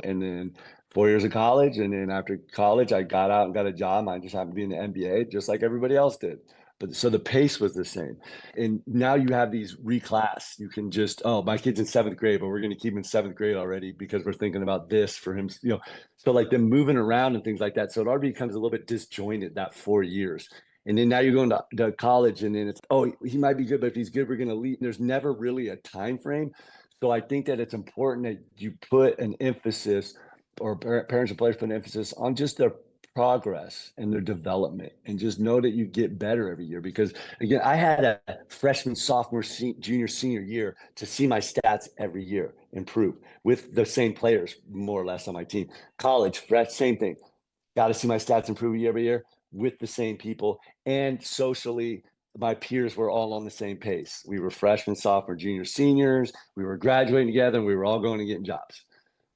and then 4 years of college. And then after college, I got out and got a job. I just happened to be in the NBA, just like everybody else did. But so the pace was the same. And now you have these reclass. You can just, oh, my kid's in seventh grade, but we're going to keep him in seventh grade already because we're thinking about this for him. You know, so like them moving around and things like that. So it already becomes a little bit disjointed that 4 years. And then now you're going to college, and then it's, oh, he might be good, but if he's good, we're going to leave. There's never really a time frame. So I think that it's important that you put an emphasis or parents and players put an emphasis on just their progress and their development and just know that you get better every year because again I had a freshman sophomore junior senior year to see my stats every year improve with the same players more or less on my team. College fresh same thing, got to see my stats improve year by year with the same people, and socially my peers were all on the same pace. We were freshmen, sophomore, junior, seniors. We were graduating together, and we were all going and getting jobs.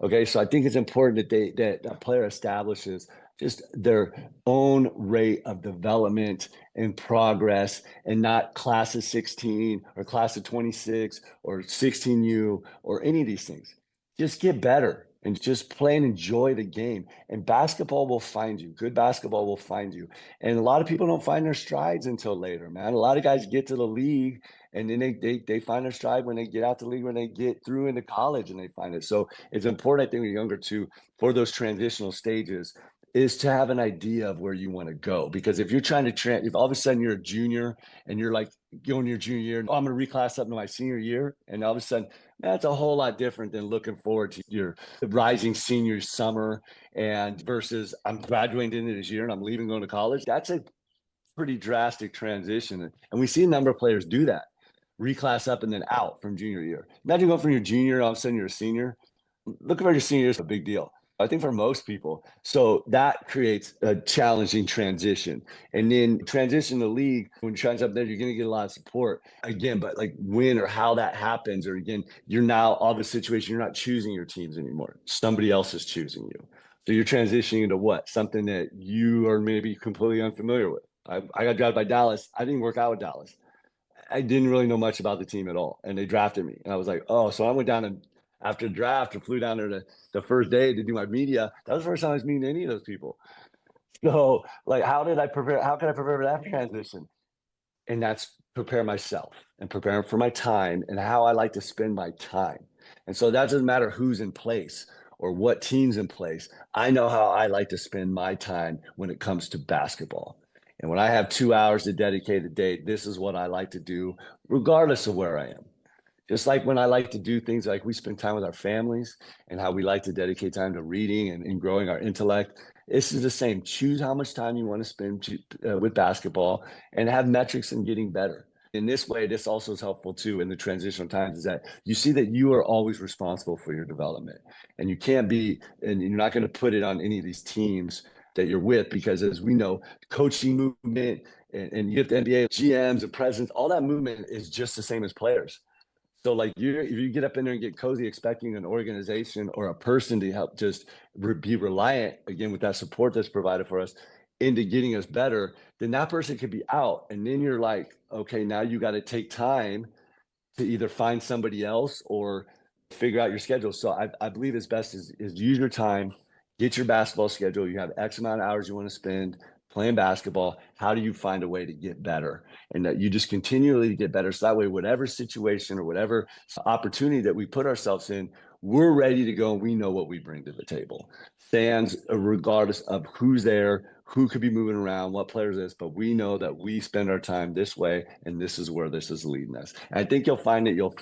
Okay, so I think it's important that a player establishes just their own rate of development and progress, and not class of 16 or class of 26 or 16U or any of these things. Just get better and just play and enjoy the game. And basketball will find you. Good basketball will find you. And a lot of people don't find their strides until later, man. A lot of guys get to the league and then they find their stride when they get out the league, when they get through into college and they find it. So it's important, I think, when you're younger too, for those transitional stages, is to have an idea of where you want to go. Because if you're trying to if all of a sudden you're a junior and you're like going your junior year, oh, I'm going to reclass up to my senior year, and all of a sudden that's a whole lot different than looking forward to your rising senior summer and versus I'm graduating into this year and I'm leaving going to college. That's a pretty drastic transition, and we see a number of players do that, reclass up and then out from junior year. Imagine going from your junior, all of a sudden you're a senior. Looking for your senior year is a big deal, I think, for most people. So that creates a challenging transition. And then transition to league, when you transition up there, you're going to get a lot of support again. But like when or how that happens, or again, you're now all the situation, you're not choosing your teams anymore. Somebody else is choosing you. So you're transitioning into what? Something that you are maybe completely unfamiliar with. I got drafted by Dallas. I didn't work out with Dallas. I didn't really know much about the team at all. And they drafted me. And I was like, oh, so I went down and after the draft and flew down there to the first day to do my media. That was the first time I was meeting any of those people. So like, how did I prepare? How can I prepare for that transition? And that's prepare myself and prepare for my time and how I like to spend my time. And so that doesn't matter who's in place or what team's in place. I know how I like to spend my time when it comes to basketball. And when I have 2 hours to dedicate a day, this is what I like to do, regardless of where I am. Just like when I like to do things like we spend time with our families and how we like to dedicate time to reading and growing our intellect. This is the same. Choose how much time you want to spend with basketball and have metrics in getting better. In this way, this also is helpful too in the transitional times is that you see that you are always responsible for your development and you can't be, and you're not going to put it on any of these teams that you're with because as we know, coaching movement and you get the NBA GMs and presidents, all that movement is just the same as players. So like if you get up in there and get cozy expecting an organization or a person to help just be reliant again with that support that's provided for us into getting us better, then that person could be out. And then you're like, okay, now you got to take time to either find somebody else or figure out your schedule. So I believe it's best is use your time, get your basketball schedule. You have X amount of hours you want to spend playing basketball. How do you find a way to get better? And that you just continually get better. So that way, whatever situation or whatever opportunity that we put ourselves in, we're ready to go and we know what we bring to the table. Stands regardless of who's there, who could be moving around, what players this, but we know that we spend our time this way and this is where this is leading us. And I think you'll find that you'll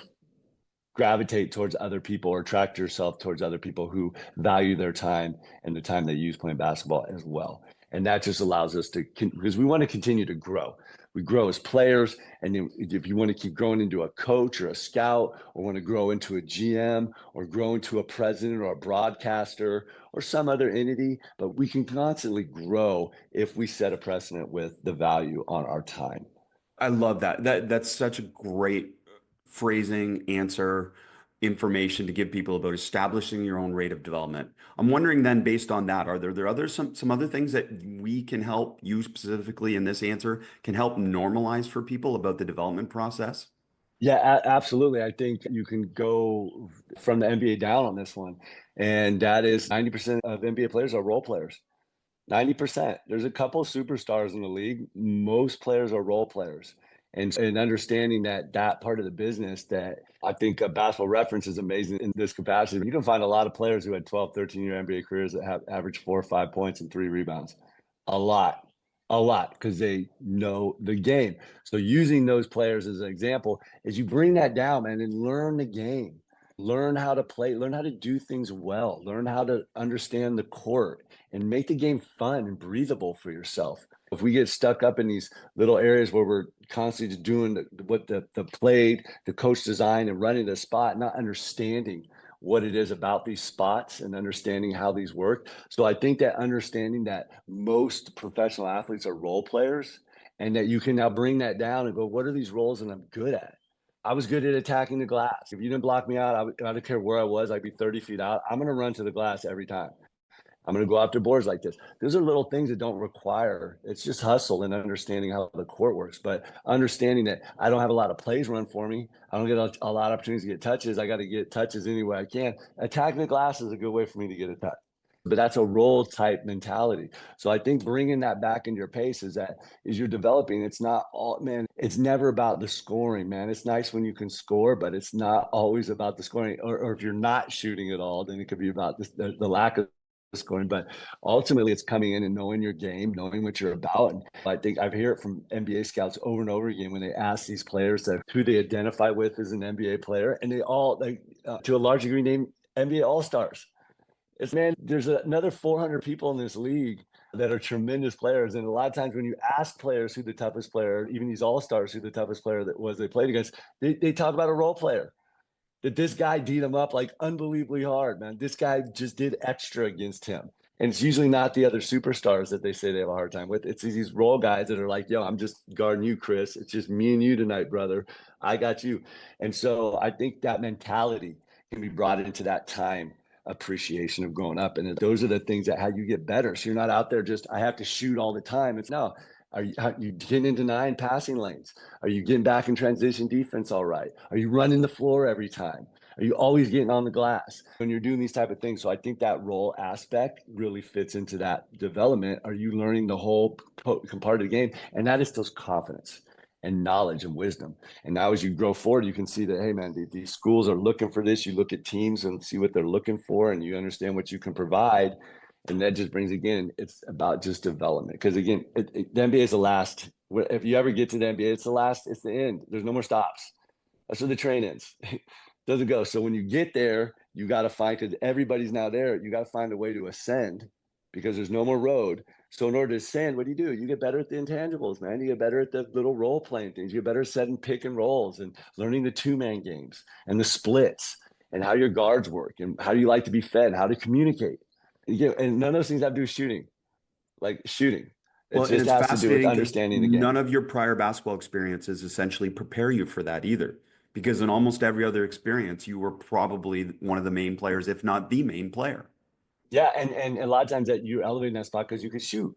gravitate towards other people or attract yourself towards other people who value their time and the time they use playing basketball as well. And that just allows us to, because we want to continue to grow. We grow as players. And then if you want to keep growing into a coach or a scout or want to grow into a GM or grow into a president or a broadcaster or some other entity, but we can constantly grow if we set a precedent with the value on our time. I love that. That's such a great phrasing, answer, information to give people about establishing your own rate of development. I'm wondering then, based on that, are there other some other things that we can help you specifically in this answer can help normalize for people about the development process? Yeah, absolutely. I think you can go from the NBA down on this one. And that is 90% of NBA players are role players. 90%. There's a couple of superstars in the league. Most players are role players. And understanding that part of the business that I think a basketball reference is amazing in this capacity. You can find a lot of players who had 12, 13-year NBA careers that have averaged 4 or 5 points and 3 rebounds. A lot, a lot, because they know the game. So using those players as an example is you bring that down, man, and learn the game. Learn how to play, learn how to do things well, learn how to understand the court and make the game fun and breathable for yourself. If we get stuck up in these little areas where we're constantly doing what the play, the coach design and running the spot, not understanding what it is about these spots and understanding how these work. So I think that understanding that most professional athletes are role players and that you can now bring that down and go, what are these roles that I'm good at? I was good at attacking the glass. If you didn't block me out, I don't care where I was, I'd be 30 feet out. I'm going to run to the glass every time. I'm going to go after boards like this. Those are little things that don't require, it's just hustle and understanding how the court works. But understanding that I don't have a lot of plays run for me. I don't get a lot of opportunities to get touches. I got to get touches any way I can. Attacking the glass is a good way for me to get a touch. But that's a role type mentality. So I think bringing that back into your pace is that as you're developing, it's not all, man, it's never about the scoring, man. It's nice when you can score, but it's not always about the scoring. Or if you're not shooting at all, then it could be about the lack of scoring, but ultimately it's coming in and knowing your game, knowing what you're about. And I think I've heard it from NBA scouts over and over again when they ask these players that who they identify with as an NBA player, and they all, like, to a large degree, name NBA All Stars. It's, man, there's another 400 people in this league that are tremendous players. And a lot of times when you ask players who the toughest player, even these all stars, who the toughest player that was they played against, they talk about a role player. That this guy beat him up like unbelievably hard, man. This guy just did extra against him. And it's usually not the other superstars that they say they have a hard time with. It's these role guys that are like, yo, I'm just guarding you, Chris. It's just me and you tonight, brother. I got you. And so I think that mentality can be brought into that time appreciation of growing up. And those are the things that how you get better. So you're not out there just, I have to shoot all the time. It's no, are you getting into 9 passing lanes? Are you getting back in transition defense all right? Are you running the floor every time? Are you always getting on the glass when you're doing these type of things? So I think that role aspect really fits into that development. Are you learning the whole part of the game? And that instills confidence and knowledge and wisdom. And now as you grow forward, you can see that, hey, man, these schools are looking for this. You look at teams and see what they're looking for, and you understand what you can provide. And that just brings, again, it's about just development. Because, again, the NBA is the last. If you ever get to the NBA, it's the last. It's the end. There's no more stops. That's where the train ends. Doesn't go. So when you get there, you got to find, because everybody's now there, you got to find a way to ascend because there's no more road. So in order to ascend, what do? You get better at the intangibles, man. You get better at the little role playing things. You get better at setting pick and rolls and learning the 2-man games and the splits and how your guards work and how you like to be fed, how to communicate. And none of those things have to do with shooting, like shooting. It Well, and just it's has to do with fascinating because understanding the game. none of your prior basketball experiences essentially prepare you for that either. Because in almost every other experience, you were probably one of the main players, if not the main player. Yeah, and a lot of times that you're elevating that spot because you could shoot.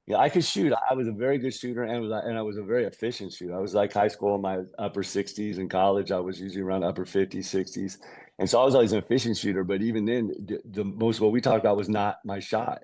Yeah, I could shoot. I was a very good shooter and I was a very efficient shooter. I was like high school in my upper 60s. In college, I was usually around upper 50s, 60s. And so I was always an efficient shooter. But even then, the most what we talked about was not my shot.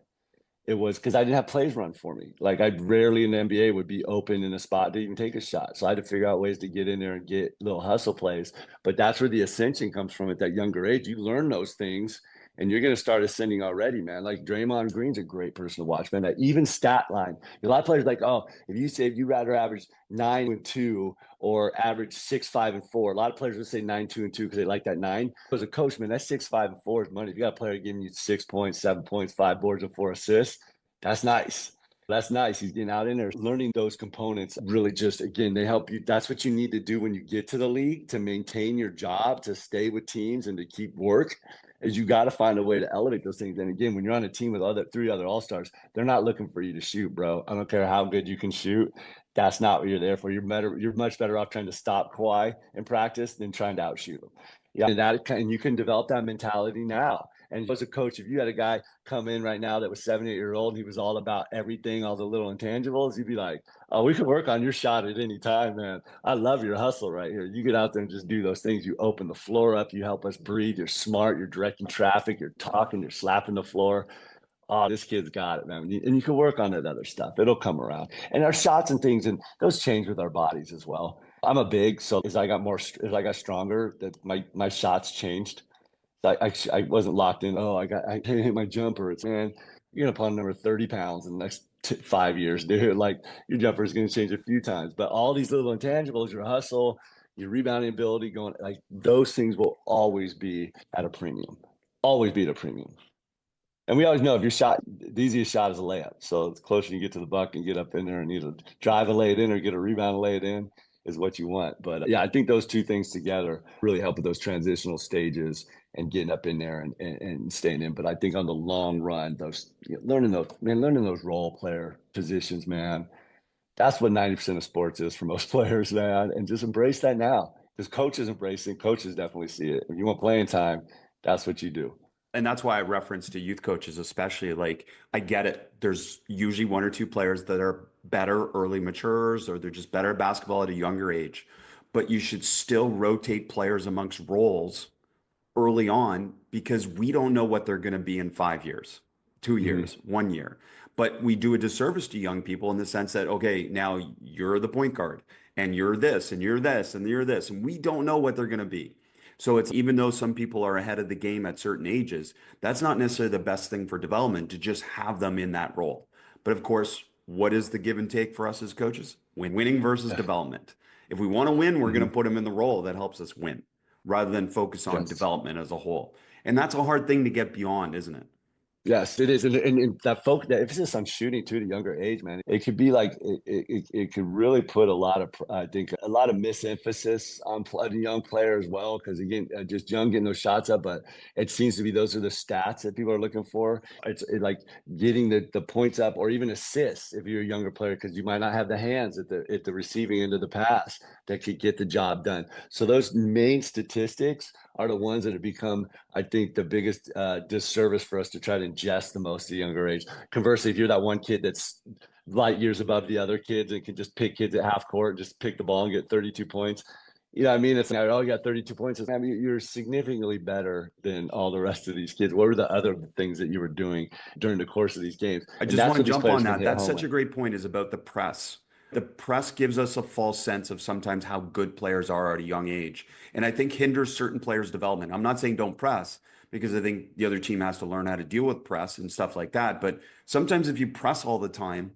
It was because I didn't have plays run for me. Like I rarely in the NBA would be open in a spot to even take a shot. So I had to figure out ways to get in there and get little hustle plays. But that's where the ascension comes from at that younger age. You learn those things and you're going to start ascending already, man. Like Draymond Green's a great person to watch, man. That even stat line. A lot of players like, oh, if you rather average 9 and 2 or average 6, 5, and 4. A lot of players would say 9, 2, and 2 because they like that 9. As a coach, man, that 6, 5, and 4 is money. If you got a player giving you 6 points, 7 points, 5 boards, and 4 assists, that's nice. That's nice. He's getting out in there, learning those components. Really, just again, they help you. That's what you need to do when you get to the league to maintain your job, to stay with teams, and to keep work. Is you got to find a way to elevate those things. And again, when you're on a team with 3 other all stars, they're not looking for you to shoot, bro. I don't care how good you can shoot. That's not what you're there for. You're better. You're much better off trying to stop Kawhi in practice than trying to outshoot him. Yeah, and you can develop that mentality now. And as a coach, if you had a guy come in right now that was 7, 8 years old, and he was all about everything, all the little intangibles, you'd be like, "Oh, we can work on your shot at any time, man. I love your hustle right here. You get out there and just do those things. You open the floor up, you help us breathe. You're smart. You're directing traffic. You're talking. You're slapping the floor. Oh, this kid's got it, man. And you can work on that other stuff. It'll come around. And our shots and things, and those change with our bodies as well. I'm a big, so as I got stronger, that my shots changed. I wasn't locked in. Oh, I can't hit my jumper. It's, man, you're gonna put on number 30 pounds in the next 5 years, dude. Like your jumper is gonna change a few times. But all these little intangibles, your hustle, your rebounding ability, going like those things will always be at a premium. Always be at a premium. And we always know if your shot, the easiest shot is a layup. So the closer you get to the buck and get up in there and either drive and lay it in or get a rebound and lay it in is what you want. But yeah, I think those two things together really help with those transitional stages and getting up in there and staying in. But I think on the long run, learning those role player positions, man, that's what 90% of sports is for most players, man. And just embrace that now. Because coaches embrace it, coaches definitely see it. If you want playing time, that's what you do. And that's why I reference to youth coaches, especially. Like, I get it. There's usually one or two players that are better early maturers, or they're just better at basketball at a younger age. But you should still rotate players amongst roles early on because we don't know what they're going to be in 5 years, two Mm-hmm. years, 1 year. But we do a disservice to young people in the sense that, okay, now you're the point guard and you're this and you're this and you're this. And we don't know what they're going to be. So it's even though some people are ahead of the game at certain ages, that's not necessarily the best thing for development to just have them in that role. But of course, what is the give and take for us as coaches? Winning versus Yeah. development. If we want to win, we're going to Mhm. put them in the role that helps us win rather than focus on Yes. development as a whole. And that's a hard thing to get beyond, isn't it? Yes, it is, and that emphasis on shooting too at a younger age, man, it could be like it could really put a lot of I think a lot of misemphasis on young player as well because again, just young getting those shots up, but it seems to be those are the stats that people are looking for. Like getting the points up or even assists if you're a younger player because you might not have the hands at the receiving end of the pass that could get the job done. So those main statistics are the ones that have become I think the biggest disservice for us to try to ingest the most at a younger age. Conversely, if you're that one kid that's light years above the other kids and can just pick kids at half court, just pick the ball and get 32 points. You know what I mean? It's like, oh, you got 32 points. I mean, you're significantly better than all the rest of these kids. What were the other things that you were doing during the course of these games? I And just that's want what to these jump players on can that. hit That's home such a with. great point is about the press. The press gives us a false sense of sometimes how good players are at a young age. And I think hinders certain players' development. I'm not saying don't press because I think the other team has to learn how to deal with press and stuff like that. But sometimes if you press all the time,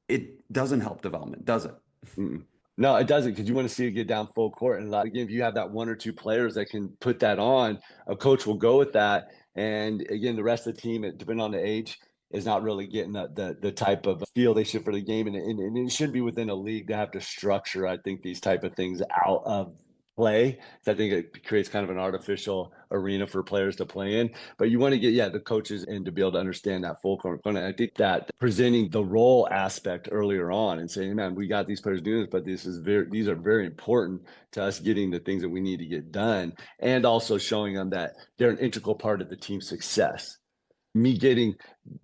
it doesn't help development, does it? Mm-mm. No, it doesn't because you want to see it get down full court. And again, if you have that one or two players that can put that on, a coach will go with that. And again, the rest of the team, depending on the age, is not really getting the type of feel they should for the game. And it should be within a league to have to structure, I think, these type of things out of play. I think it creates kind of an artificial arena for players to play in. But you want to get, yeah, the coaches in to be able to understand that full court. And I think that presenting the role aspect earlier on and saying, man, we got these players doing this, but these are very important to us getting the things that we need to get done. And also showing them that they're an integral part of the team's success. Me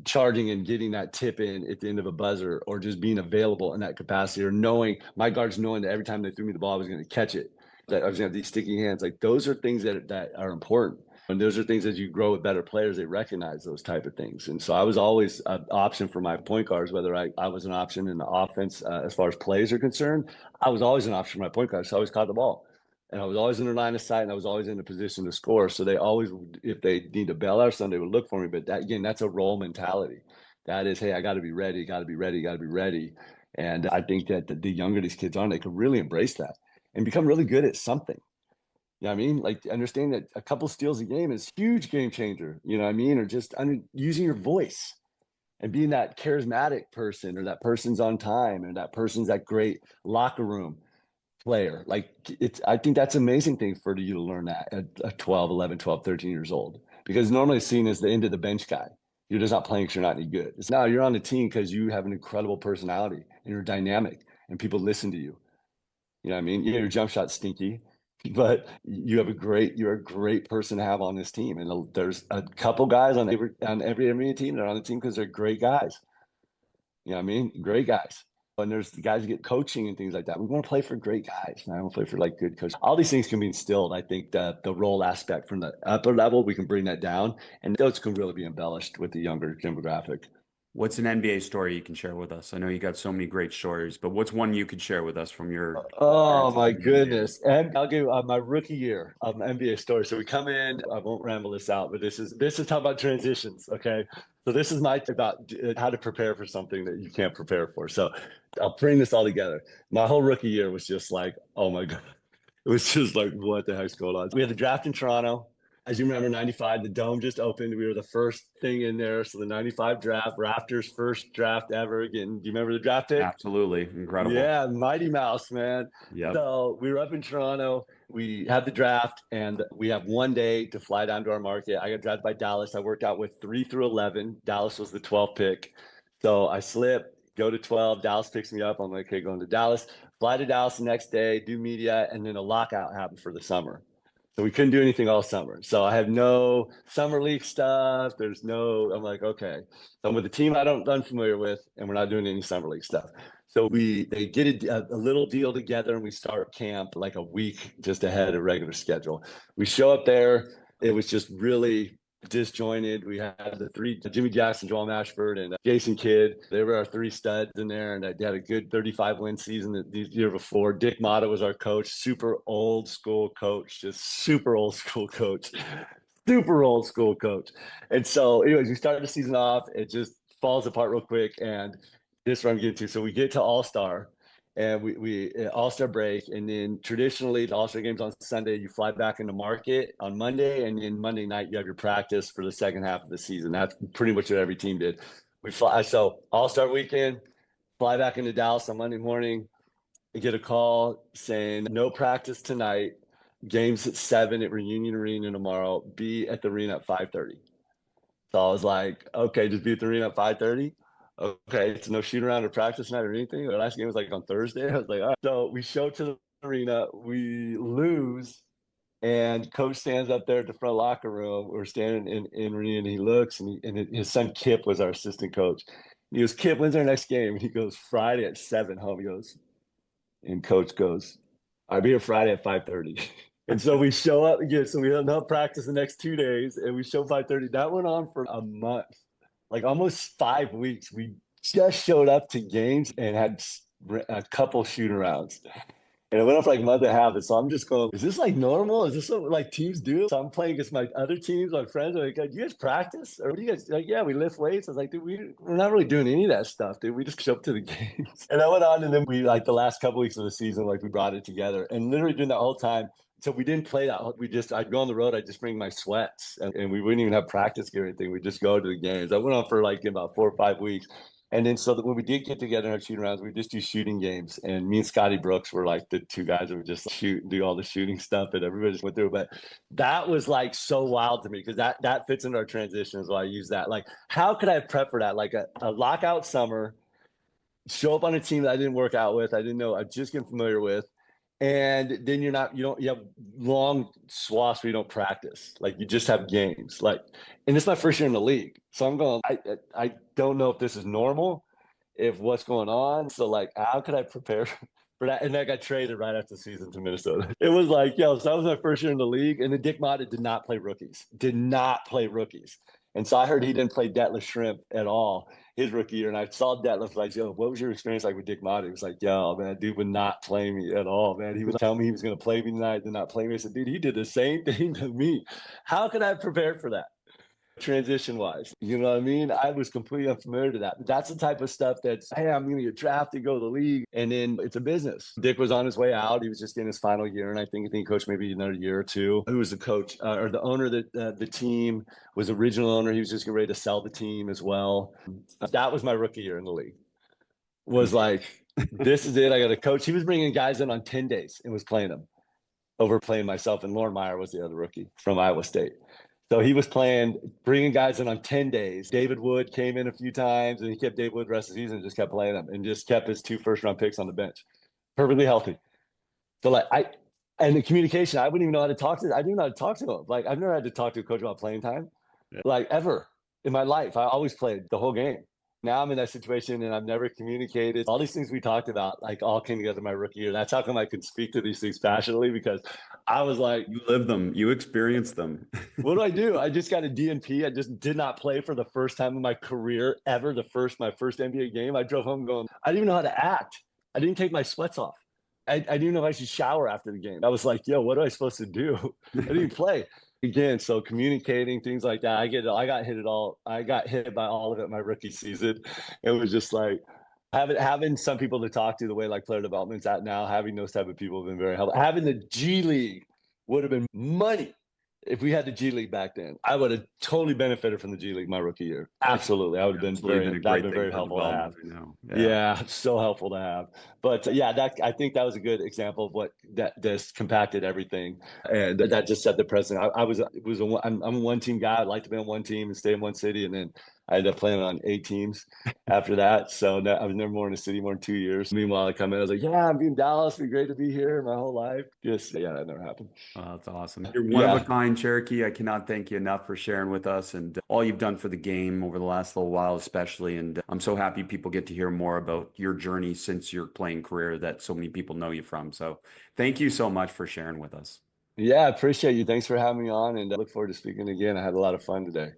charging and getting that tip in at the end of a buzzer or just being available in that capacity or knowing my guards knowing that every time they threw me the ball, I was going to catch it, that I was going to have these sticky hands. Like those are things that are important. And those are things as you grow with better players, they recognize those type of things. And so I was always an option for my point guards, whether I was an option in the offense as far as plays are concerned. I was always an option for my point guards. So I always caught the ball. And I was always in their line of sight and I was always in a position to score. So they always, if they need to bail out or something, they would look for me. But that, again, that's a role mentality. That is, hey, I got to be ready, got to be ready, got to be ready. And I think that the younger these kids are, they can really embrace that and become really good at something. You know what I mean? Like understand that a couple steals a game is a huge game changer. You know what I mean? Or just using your voice and being that charismatic person or that person's on time or that person's that great locker room player. Like it's I think that's an amazing thing for you to learn that at 12, 11, 12, 13 years old. Because normally it's seen as the end of the bench guy. You're just not playing because you're not any good. It's now you're on the team because you have an incredible personality and you're dynamic and people listen to you. You know what I mean? Yeah, your jump shot's stinky, but you're a great person to have on this team. And there's a couple guys on every NBA team that are on the team because they're great guys. You know what I mean? Great guys. And there's the guys who get coaching and things like that. We want to play for great guys. And I want to play for like good coaches. All these things can be instilled. I think the role aspect from the upper level, we can bring that down. And those can really be embellished with the younger demographic. What's an NBA story you can share with us? I know you got so many great stories, but what's one you could share with us from your Oh experiences my in the NBA? goodness. And I'll give my rookie year NBA story. So we come in, I won't ramble this out, but this is talking about transitions. Okay. So this is my about how to prepare for something that you can't prepare for. So I'll bring this all together. My whole rookie year was just like, oh my God. It was just like, what the heck's going on? We had the draft in Toronto. As you remember, 95, the dome just opened. We were the first thing in there. So the 95 draft, Raptors' first draft ever. Again, do you remember the draft pick? Absolutely incredible. Yeah, Mighty Mouse, man. Yep. So we were up in Toronto. We had the draft, and we have one day to fly down to our market. I got drafted by Dallas. I worked out with 3 through 11. Dallas was the 12th pick. So I slip, go to 12. Dallas picks me up. I'm like, okay, going to Dallas. Fly to Dallas the next day, do media, and then a lockout happened for the summer. So we couldn't do anything all summer. So I have no summer league stuff. I'm like, okay. So I'm with a team I'm unfamiliar with, and we're not doing any summer league stuff. So they get a little deal together and we start camp like a week just ahead of regular schedule. We show up there. It was just really disjointed. We had the three, Jimmy Jackson, Joel Mashford, and Jason Kidd. They were our three studs in there, and they had a good 35-win season the year before. Dick Motta was our coach, super old school coach, just super old school coach, super old school coach. And so, anyways, we started the season off. It just falls apart real quick, and this is what I'm getting to. So we get to All Star, and we All Star break, and then traditionally the All Star games on Sunday. You fly back into market on Monday, and then Monday night you have your practice for the second half of the season. That's pretty much what every team did. We fly so All Star weekend, fly back into Dallas on Monday morning, and get a call saying no practice tonight. Games at 7 at Reunion Arena tomorrow. Be at the arena at 5:30. So I was like, okay, just be at the arena at 5:30. Okay, it's no shoot around or practice night or anything. The last game was like on Thursday. I was like, all right. So we show up to the arena, we lose, and coach stands up there at the front locker room. We're standing in arena, and he looks, and his son Kip was our assistant coach. He goes, Kip, when's our next game? And he goes, Friday at 7 home. He goes, and coach goes, I'll be here Friday at 5:30. And so we show up again. So we don't practice the next 2 days, and we show 5:30. That went on for a month, like almost 5 weeks. We just showed up to games and had a couple shoot arounds. And it went on for like a month and a half. And so I'm just going, is this like normal? Is this what like teams do? So I'm playing against my other teams, my friends are like, do you guys practice? Or what do you guys like? Yeah, we lift weights. I was like, dude, we're not really doing any of that stuff, dude. We just show up to the games. And I went on, and then we like the last couple weeks of the season, like we brought it together. And literally during that whole time, so we didn't play that. I'd go on the road. I'd just bring my sweats, and we wouldn't even have practice gear or anything. We'd just go to the games. I went on for like about 4 or 5 weeks. And then so that when we did get together in our shooting rounds, we just do shooting games. And me and Scotty Brooks were like the two guys that would just shoot and do all the shooting stuff, and everybody just went through. But that was like so wild to me because that fits into our transition as well. I use that. Like, how could I have prepped for that? Like a lockout summer, show up on a team that I didn't work out with, I didn't know, I just get familiar with. And then you have long swaths where you don't practice. Like you just have games. Like, and it's my first year in the league. So I'm going, I don't know if this is normal, if what's going on. So like, how could I prepare for that? And I got traded right after the season to Minnesota. It was like, yo, so that was my first year in the league. And then Dick Motta did not play rookies, did not play rookies. And so I heard he didn't play Detlef Shrimp at all his rookie year. And I saw Detlef like, yo, what was your experience like with Dick Motta? He was like, yo, man, dude would not play me at all, man. He would tell me he was going to play me tonight, did not play me. I said, dude, he did the same thing to me. How could I have prepared for that? Transition wise, you know what I mean? I was completely unfamiliar to that. But that's the type of stuff that's, hey, I'm going to get drafted, go to the league, and then it's a business. Dick was on his way out. He was just in his final year, and I think he coached maybe another year or two. Who was the coach or the owner that the team was original owner? He was just getting ready to sell the team as well. That was my rookie year in the league. Was like, this is it. I got a coach. He was bringing guys in on 10 days and was playing them over playing myself. And Lauren Meyer was the other rookie from Iowa State. So he was bringing guys in on 10 days. David Wood came in a few times, and he kept David Wood the rest of the season and just kept playing them and just kept his 2 first-round picks on the bench. Perfectly healthy. So, and the communication, I wouldn't even know how to talk to. I didn't know how to talk to him. Like, I've never had to talk to a coach about playing time, like ever in my life. I always played the whole game. Now I'm in that situation, and I've never communicated. All these things we talked about, like, all came together my rookie year. That's how come I can speak to these things passionately, because I was like, You live them, you experience them. what do I do? I just got a DNP. I just did not play for the first time in my career ever. My first NBA game. I drove home going, I didn't even know how to act. I didn't take my sweats off. I didn't know if I should shower after the game. I was like, yo, what am I supposed to do? I didn't play. Again, so communicating, things like that. I got hit by all of it my rookie season. It was just like having some people to talk to, the way like player development's at now, having those type of people have been very helpful. Having the G League would have been money if we had the G League back then. I would have totally benefited from the G League my rookie year. Absolutely. I would have been very helpful to have. Yeah, so helpful to have. But I think that was a good example of what that just compacted everything, and that just set the precedent. I'm a one team guy. I'd like to be on one team and stay in one city, and then I ended up playing on 8 teams after that. So I was never more in a city more than 2 years. Meanwhile, I come in, I was like, yeah, I'm being Dallas. It'd be great to be here my whole life. That never happened. Oh, that's awesome. You're one of a kind, Cherokee. I cannot thank you enough for sharing with us and all you've done for the game over the last little while, especially. And I'm so happy people get to hear more about your journey since your playing career that so many people know you from. So thank you so much for sharing with us. Yeah, I appreciate you. Thanks for having me on, and I look forward to speaking again. I had a lot of fun today.